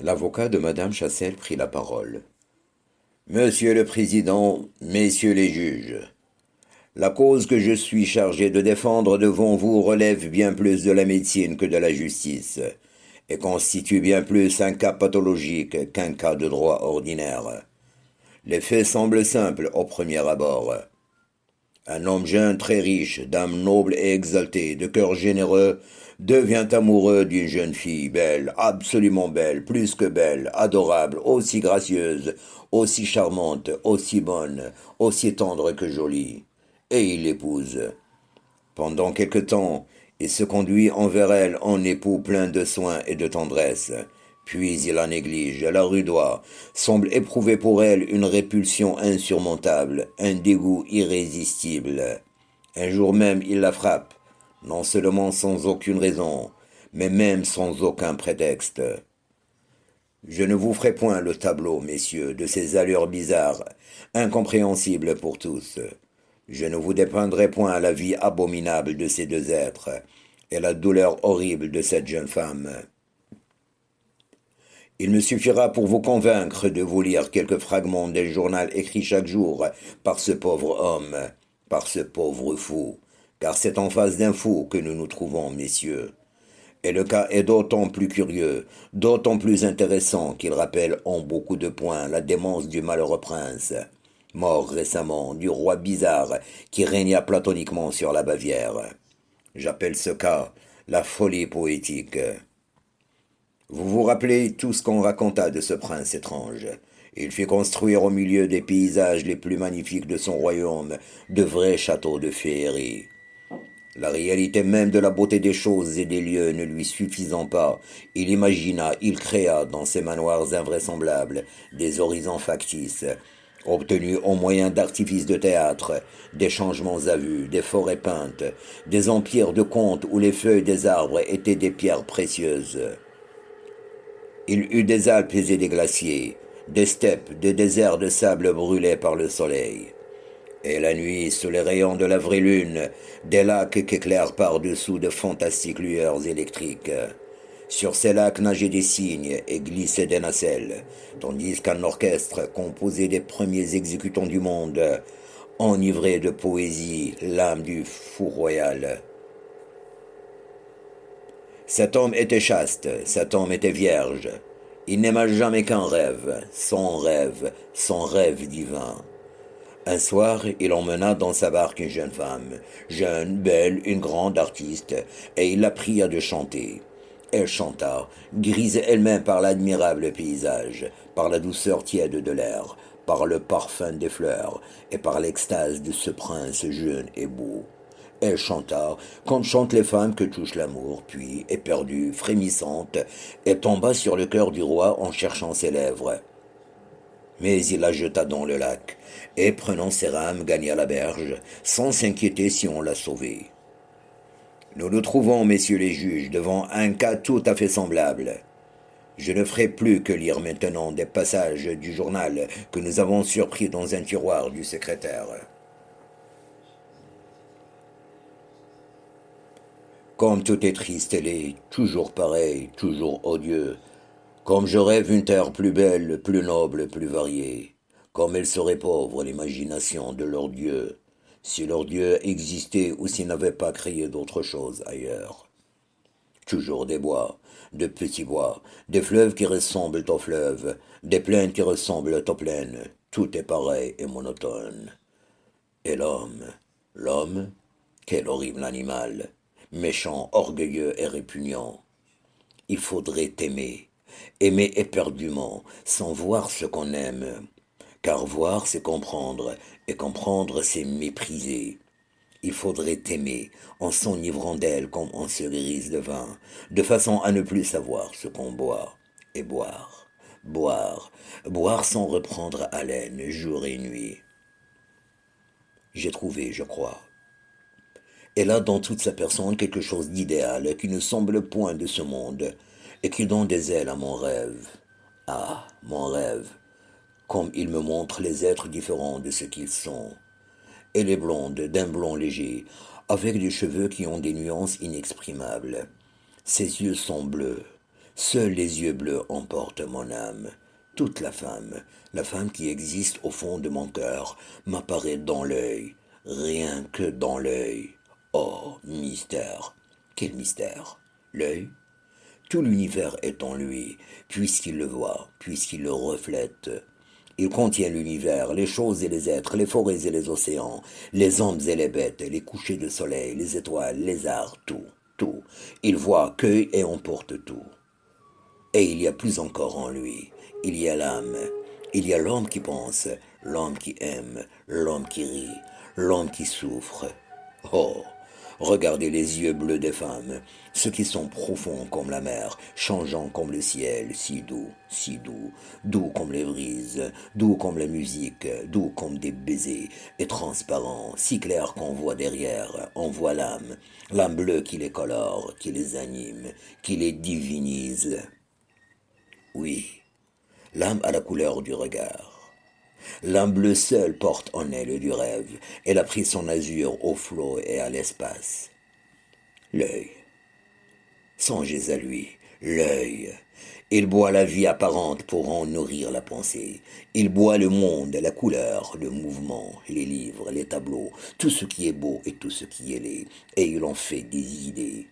L'avocat de madame Chassel prit la parole. Monsieur le Président, messieurs les juges, la cause que je suis chargé de défendre devant vous relève bien plus de la médecine que de la justice, et constitue bien plus un cas pathologique qu'un cas de droit ordinaire. Les faits semblent simples au premier abord. Un homme jeune, très riche, d'âme noble et exaltée, de cœur généreux, devient amoureux d'une jeune fille belle, absolument belle, plus que belle, adorable, aussi gracieuse, aussi charmante, aussi bonne, aussi tendre que jolie. Et il l'épouse. Pendant quelque temps, il se conduit envers elle en époux plein de soins et de tendresse. Puis il la néglige, la rudoie, semble éprouver pour elle une répulsion insurmontable, un dégoût irrésistible. Un jour même, il la frappe, non seulement sans aucune raison, mais même sans aucun prétexte. Je ne vous ferai point le tableau, messieurs, de ces allures bizarres, incompréhensibles pour tous. Je ne vous dépeindrai point la vie abominable de ces deux êtres et la douleur horrible de cette jeune femme. Il me suffira pour vous convaincre de vous lire quelques fragments des journaux écrits chaque jour par ce pauvre homme, par ce pauvre fou, car c'est en face d'un fou que nous nous trouvons, messieurs. Et le cas est d'autant plus curieux, d'autant plus intéressant qu'il rappelle en beaucoup de points la démence du malheureux prince, mort récemment, du roi bizarre qui régna platoniquement sur la Bavière. J'appelle ce cas la folie poétique. Vous vous rappelez tout ce qu'on raconta de ce prince étrange. Il fit construire au milieu des paysages les plus magnifiques de son royaume de vrais châteaux de féerie. La réalité même de la beauté des choses et des lieux ne lui suffisant pas, il imagina, il créa dans ces manoirs invraisemblables des horizons factices, obtenus au moyen d'artifices de théâtre, des changements à vue, des forêts peintes, des empires de contes où les feuilles des arbres étaient des pierres précieuses. Il eut des Alpes et des glaciers, des steppes, des déserts de sable brûlés par le soleil. Et la nuit, sous les rayons de la vraie lune, des lacs qu'éclairent par-dessous de fantastiques lueurs électriques. Sur ces lacs nageaient des cygnes et glissaient des nacelles, tandis qu'un orchestre, composé des premiers exécutants du monde, enivrait de poésie l'âme du fou royal. Cet homme était chaste, cet homme était vierge. Il n'aima jamais qu'un rêve, son rêve divin. Un soir, il emmena dans sa barque une jeune femme, jeune, belle, une grande artiste, et il la pria de chanter. Elle chanta, grisée elle-même par l'admirable paysage, par la douceur tiède de l'air, par le parfum des fleurs, et par l'extase de ce prince jeune et beau. Elle chanta, comme chantent les femmes que touche l'amour, puis, éperdue, frémissante, elle tomba sur le cœur du roi en cherchant ses lèvres. Mais il la jeta dans le lac, et prenant ses rames, gagna la berge, sans s'inquiéter si on la sauvait. Nous nous trouvons, messieurs les juges, devant un cas tout à fait semblable. Je ne ferai plus que lire maintenant des passages du journal que nous avons surpris dans un tiroir du secrétaire. Comme tout est triste, elle est toujours pareil, toujours odieux. Comme je rêve une terre plus belle, plus noble, plus variée. Comme elle serait pauvre, l'imagination de leur Dieu, si leur Dieu existait ou s'il n'avait pas créé d'autre chose ailleurs. Toujours des bois, de petits bois, des fleuves qui ressemblent aux fleuves, des plaines qui ressemblent aux plaines. Tout est pareil et monotone. Et l'homme, quel horrible animal, méchant, orgueilleux et répugnant. Il faudrait aimer, aimer éperdument, sans voir ce qu'on aime. Car voir, c'est comprendre, et comprendre, c'est mépriser. Il faudrait aimer, en s'enivrant d'elle comme on se grise de vin, de façon à ne plus savoir ce qu'on boit, et boire, boire, boire sans reprendre haleine, jour et nuit. J'ai trouvé, je crois. Elle a dans toute sa personne quelque chose d'idéal qui ne semble point de ce monde, et qui donne des ailes à mon rêve. Ah, mon rêve, comme il me montre les êtres différents de ce qu'ils sont. Elle est blonde, d'un blond léger, avec des cheveux qui ont des nuances inexprimables. Ses yeux sont bleus, Seuls les yeux bleus emportent mon âme. Toute la femme qui existe au fond de mon cœur, m'apparaît dans l'œil, rien que dans l'œil. Oh, mystère! Quel mystère! L'œil? Tout l'univers est en lui, puisqu'il le voit, puisqu'il le reflète. Il contient l'univers, les choses et les êtres, les forêts et les océans, les hommes et les bêtes, les couchers de soleil, les étoiles, les arts, tout, tout. Il voit, cueille et emporte tout. Et il y a plus encore en lui. Il y a l'âme. Il y a l'homme qui pense, l'homme qui aime, l'homme qui rit, l'homme qui souffre. Oh, regardez les yeux bleus des femmes, ceux qui sont profonds comme la mer, changeants comme le ciel, si doux, doux comme les brises, doux comme la musique, doux comme des baisers, et transparents, si clairs qu'on voit derrière, on voit l'âme, l'âme bleue qui les colore, qui les anime, qui les divinise. Oui, l'âme a la couleur du regard. L'âme bleue seule porte en elle du rêve. Elle a pris son azur au flot et à l'espace. L'œil. Songez à lui, l'œil. Il boit la vie apparente pour en nourrir la pensée. Il boit le monde, la couleur, le mouvement, les livres, les tableaux, tout ce qui est beau et tout ce qui est laid. Et il en fait des idées.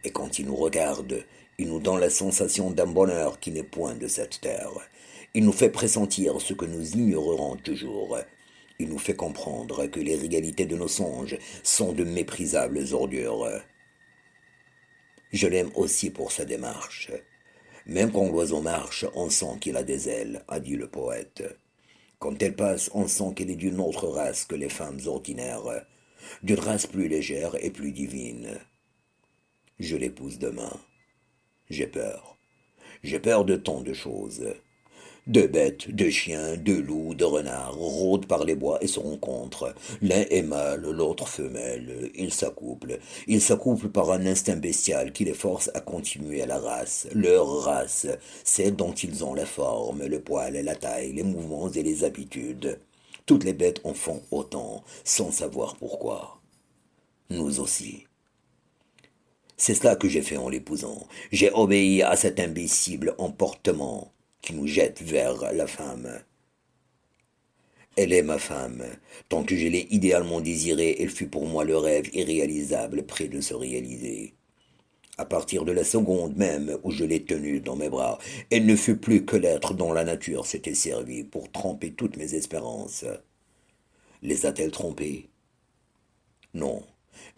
Et quand il nous regarde, il nous donne la sensation d'un bonheur qui n'est point de cette terre. Il nous fait pressentir ce que nous ignorerons toujours. Il nous fait comprendre que les réalités de nos songes sont de méprisables ordures. Je l'aime aussi pour sa démarche. Même quand l'oiseau marche, on sent qu'il a des ailes, a dit le poète. Quand elle passe, on sent qu'elle est d'une autre race que les femmes ordinaires, d'une race plus légère et plus divine. Je l'épouse demain. J'ai peur. J'ai peur de tant de choses. De bêtes, de chiens, de loups, de renards rôdent par les bois et se rencontrent. L'un est mâle, l'autre femelle. Ils s'accouplent. Ils s'accouplent par un instinct bestial qui les force à continuer à la race. Leur race, celle dont ils ont la forme, le poil, la taille, les mouvements et les habitudes. Toutes les bêtes en font autant, sans savoir pourquoi. Nous aussi. C'est cela que j'ai fait en l'épousant. J'ai obéi à cet imbécile emportement qui nous jette vers la femme. Elle est ma femme. Tant que je l'ai idéalement désirée, elle fut pour moi le rêve irréalisable près de se réaliser. À partir de la seconde même où je l'ai tenue dans mes bras, elle ne fut plus que l'être dont la nature s'était servie pour tromper toutes mes espérances. Les a-t-elle trompées? Non.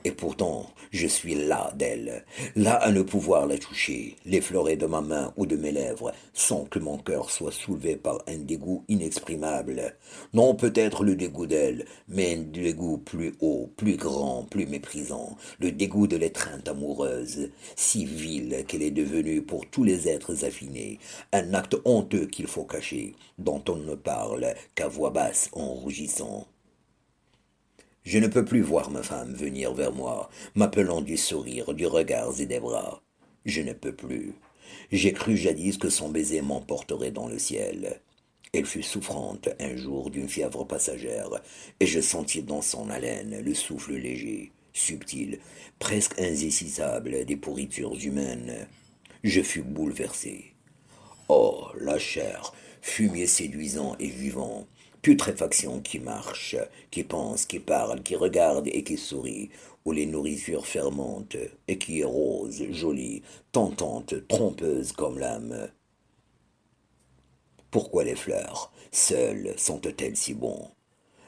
Et pourtant, je suis las d'elle, là à ne pouvoir la toucher, l'effleurer de ma main ou de mes lèvres, sans que mon cœur soit soulevé par un dégoût inexprimable. Non peut-être le dégoût d'elle, mais un dégoût plus haut, plus grand, plus méprisant, le dégoût de l'étreinte amoureuse, si vile qu'elle est devenue pour tous les êtres affinés, un acte honteux qu'il faut cacher, dont on ne parle qu'à voix basse en rougissant. Je ne peux plus voir ma femme venir vers moi, m'appelant du sourire, du regard et des bras. Je ne peux plus. J'ai cru jadis que son baiser m'emporterait dans le ciel. Elle fut souffrante un jour d'une fièvre passagère, et je sentis dans son haleine le souffle léger, subtil, presque insaisissable des pourritures humaines. Je fus bouleversé. Oh, la chair, fumier séduisant et vivant, putréfaction qui marche, qui pense, qui parle, qui regarde et qui sourit, où les nourritures fermentent, et qui est rose, jolie, tentante, trompeuse comme l'âme. Pourquoi les fleurs, seules, sentent-elles si bon?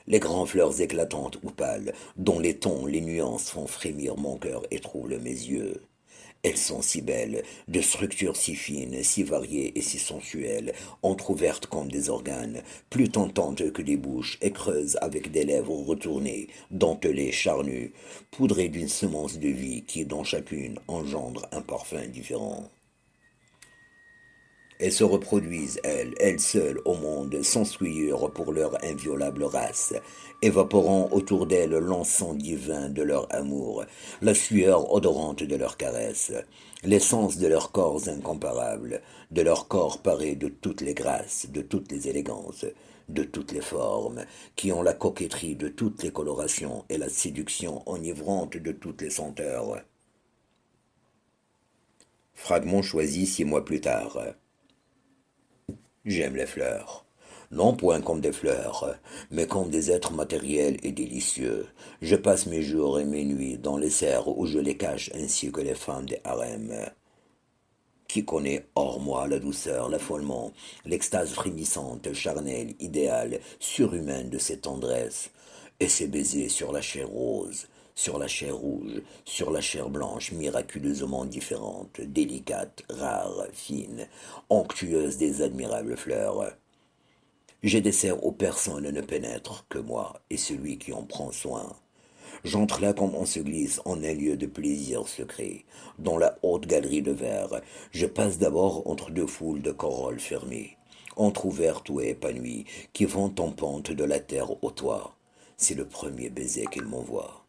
Les grandes fleurs éclatantes ou pâles, dont les tons, les nuances font frémir mon cœur et troublent mes yeux. Elles sont si belles, de structure si fine, si variée et si sensuelle, entr'ouvertes comme des organes, plus tentantes que des bouches, et creuses avec des lèvres retournées, dentelées, charnues, poudrées d'une semence de vie qui, dans chacune, engendre un parfum différent. Elles se reproduisent, elles seules au monde, sans souillure pour leur inviolable race, évaporant autour d'elles l'encens divin de leur amour, la sueur odorante de leurs caresses, l'essence de leurs corps incomparables, de leurs corps parés de toutes les grâces, de toutes les élégances, de toutes les formes, qui ont la coquetterie de toutes les colorations et la séduction enivrante de toutes les senteurs. Fragment choisi 6 mois plus tard. J'aime les fleurs. Non point comme des fleurs, mais comme des êtres matériels et délicieux. Je passe mes jours et mes nuits dans les serres où je les cache ainsi que les femmes des harems. Qui connaît hors moi la douceur, l'affolement, l'extase frémissante, charnelle, idéale, surhumaine de ces tendresses, et ces baisers sur la chair rose, sur la chair rouge, sur la chair blanche, miraculeusement différente, délicate, rare, fine, onctueuse des admirables fleurs. J'ai des serres où personne ne pénètre que moi et celui qui en prend soin. J'entre là comme on se glisse en un lieu de plaisir secret. Dans la haute galerie de verre, je passe d'abord entre deux foules de corolles fermées, entr'ouvertes ou épanouies, qui vont en pente de la terre au toit. C'est le premier baiser qu'il m'envoie.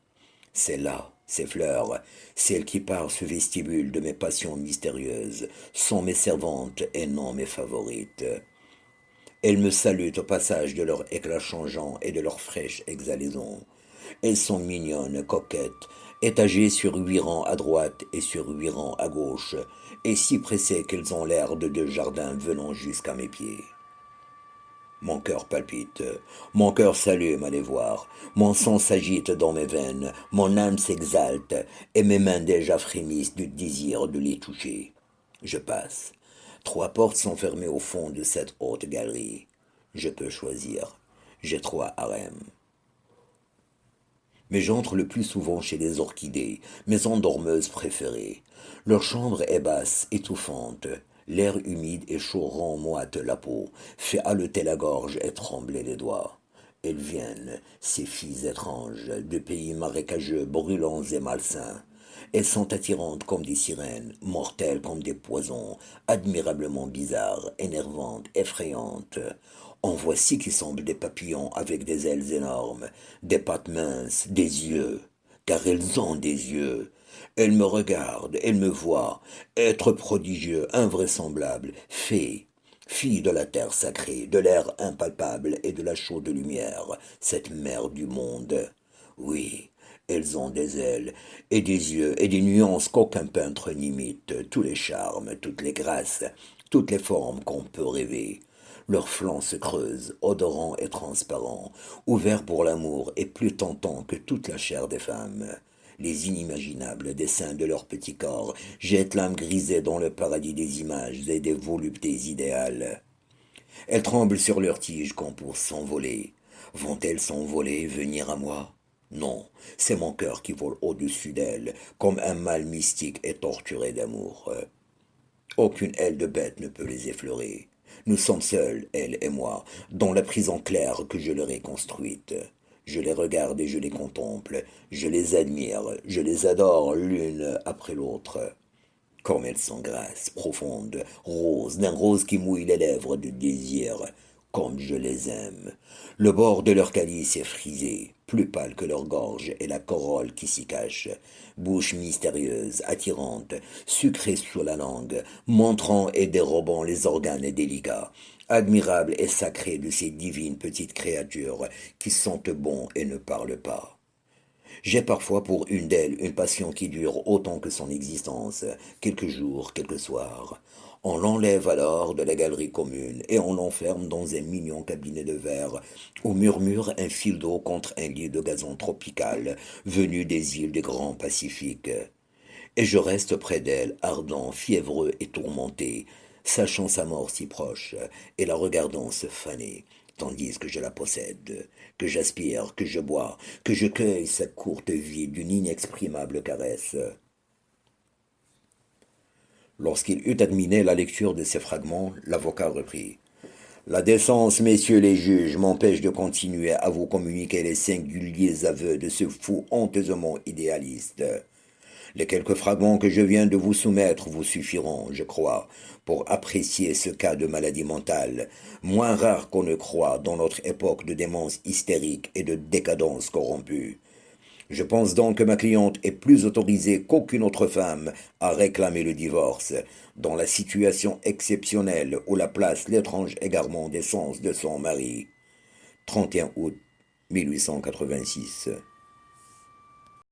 C'est là, ces fleurs, celles qui par ce vestibule de mes passions mystérieuses, sont mes servantes et non mes favorites. Elles me saluent au passage de leur éclat changeant et de leur fraîche exhalaison. Elles sont mignonnes, coquettes, étagées sur 8 rangs à droite et sur 8 rangs à gauche, et si pressées qu'elles ont l'air de 2 jardins venant jusqu'à mes pieds. Mon cœur palpite, mon cœur s'allume à les voir, mon sang s'agite dans mes veines, mon âme s'exalte, et mes mains déjà frémissent du désir de les toucher. Je passe. 3 portes sont fermées au fond de cette haute galerie. Je peux choisir. J'ai 3 harems. Mais j'entre le plus souvent chez les orchidées, mes endormeuses préférées. Leur chambre est basse, étouffante. L'air humide et chaud rend moite la peau, fait haleter la gorge et trembler les doigts. Elles viennent, ces filles étranges, de pays marécageux, brûlants et malsains. Elles sont attirantes comme des sirènes, mortelles comme des poisons, admirablement bizarres, énervantes, effrayantes. En voici qui semblent des papillons avec des ailes énormes, des pattes minces, des yeux, car elles ont des yeux. Elles me regardent, elles me voient, êtres prodigieux, invraisemblables, fées, filles de la terre sacrée, de l'air impalpable et de la chaude lumière, cette mère du monde. Oui, elles ont des ailes, et des yeux, et des nuances qu'aucun peintre n'imite, tous les charmes, toutes les grâces, toutes les formes qu'on peut rêver. Leurs flancs se creusent, odorants et transparents, ouverts pour l'amour et plus tentants que toute la chair des femmes. Les inimaginables dessins de leurs petits corps jettent l'âme grisée dans le paradis des images et des voluptés idéales. Elles tremblent sur leurs tiges comme pour s'envoler. Vont-elles s'envoler, venir à moi? Non, c'est mon cœur qui vole au-dessus d'elles, comme un mâle mystique et torturé d'amour. Aucune aile de bête ne peut les effleurer. Nous sommes seuls, elle et moi, dans la prison claire que je leur ai construite. Je les regarde et je les contemple, je les admire, je les adore l'une après l'autre. Comme elles sont grasses, profondes, roses, d'un rose qui mouille les lèvres de désir, comme je les aime. Le bord de leur calice est frisé, plus pâle que leur gorge et la corolle qui s'y cache. Bouche mystérieuse, attirante, sucrée sur la langue, montrant et dérobant les organes délicats. Admirable et sacrée de ces divines petites créatures qui sentent bon et ne parlent pas. J'ai parfois pour une d'elles une passion qui dure autant que son existence, quelques jours, quelques soirs. On l'enlève alors de la galerie commune et on l'enferme dans un mignon cabinet de verre où murmure un fil d'eau contre un lit de gazon tropical venu des îles du Grand Pacifique. Et je reste près d'elle, ardent, fiévreux et tourmenté, sachant sa mort si proche, et la regardant se faner, tandis que je la possède, que j'aspire, que je bois, que je cueille sa courte vie d'une inexprimable caresse. Lorsqu'il eut terminé la lecture de ces fragments, l'avocat reprit. La décence, messieurs les juges, m'empêche de continuer à vous communiquer les singuliers aveux de ce fou honteusement idéaliste. Les quelques fragments que je viens de vous soumettre vous suffiront, je crois, pour apprécier ce cas de maladie mentale, moins rare qu'on ne croit dans notre époque de démence hystérique et de décadence corrompue. Je pense donc que ma cliente est plus autorisée qu'aucune autre femme à réclamer le divorce, dans la situation exceptionnelle où la place l'étrange égarement des sens de son mari. 31 août 1886.